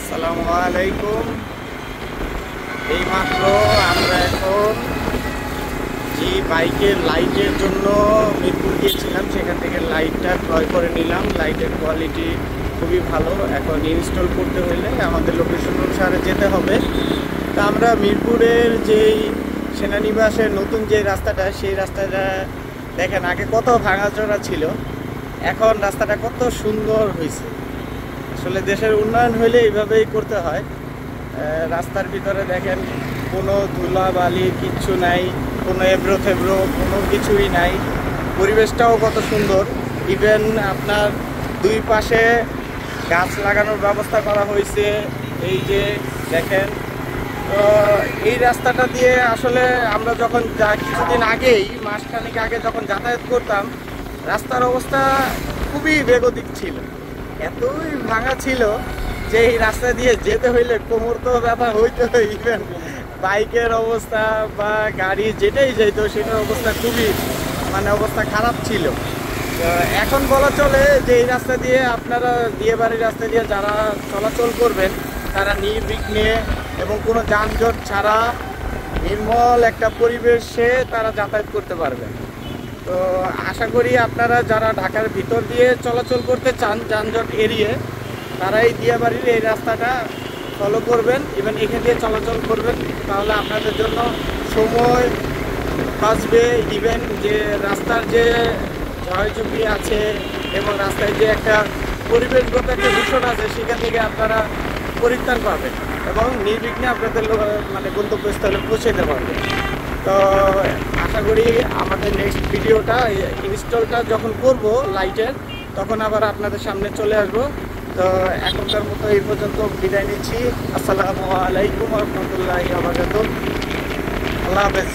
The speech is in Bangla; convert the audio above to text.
আসসালামু আলাইকুম। এইমাত্র আমরা এখন যে বাইকের লাইটের জন্য মিরপুর গিয়েছিলাম, সেখান থেকে লাইটটা ক্রয় করে নিলাম। লাইটের কোয়ালিটি খুবই ভালো। এখন ইনস্টল করতে হলে আমাদের লোকেশন অনুসারে যেতে হবে। তা আমরা মিরপুরের যেই সেনানিবাসের নতুন যে রাস্তাটা, সেই রাস্তাটা দেখেন আগে কত ভাঙাচোরা ছিল, এখন রাস্তাটা কত সুন্দর হয়েছে। আসলে দেশের উন্নয়ন হলে এইভাবেই করতে হয়। রাস্তার ভিতরে দেখেন কোনো ধুলাবালি কিচ্ছু নাই, কোনো এবড়ো থেবড়ো কোনো কিছুই নাই। পরিবেশটাও কত সুন্দর। ইভেন আপনার দুই পাশে গাছ লাগানোর ব্যবস্থা করা হয়েছে। এই যে দেখেন, তো এই রাস্তাটা দিয়ে আসলে আমরা যখন কিছুদিন আগেই, মাসখানেক আগে যখন যাতায়াত করতাম, রাস্তার অবস্থা খুবই বেগতিক ছিল, এতই ভাঙা ছিল যে এই রাস্তা দিয়ে যেতে হইলে কোমর তো ব্যথা হইতে হয়। ইভেন বাইকের অবস্থা বা গাড়ি যেটাই যেত সেটার অবস্থা খুবই অবস্থা খারাপ ছিল। এখন বলা চলে যে এই রাস্তা দিয়ে আপনারা বিয়েবাড়ির রাস্তা দিয়ে যারা চলাচল করবেন তারা নির্বিঘ্নে এবং কোনো যানজট ছাড়া নির্মল একটা পরিবেশে তারা যাতায়াত করতে পারবেন। তো আশা করি আপনারা যারা ঢাকার ভিতর দিয়ে চলাচল করতে চান যানজট এড়িয়ে, তারা এই দিয়াবাড়ির এই রাস্তাটা ফলো করবেন, ইভেন এখান দিয়ে চলাচল করবেন। তাহলে আপনাদের জন্য সময় বাঁচবে। ইভেন যে রাস্তার যে ঝড়ঝুঁকি আছে এবং রাস্তায় যে একটা পরিবেশগত একটা দূষণ আছে, সেখান থেকে আপনারা পরিত্রাণ পাবেন এবং নির্বিঘ্নে আপনাদের গন্তব্যস্থলে পৌঁছে দিতে পারবেন। তো আশা করি আমাদের নেক্সট ভিডিওটা ইনস্টলটা যখন করব লাইটের, তখন আবার আপনাদের সামনে চলে আসবো। তো এখনকার মতো এই পর্যন্ত বিদায় নিচ্ছি। আসসালামু আলাইকুম ওয়া রাহমাতুল্লাহি ওয়া বারাকাতুহু। আল্লাহ হাফেজ।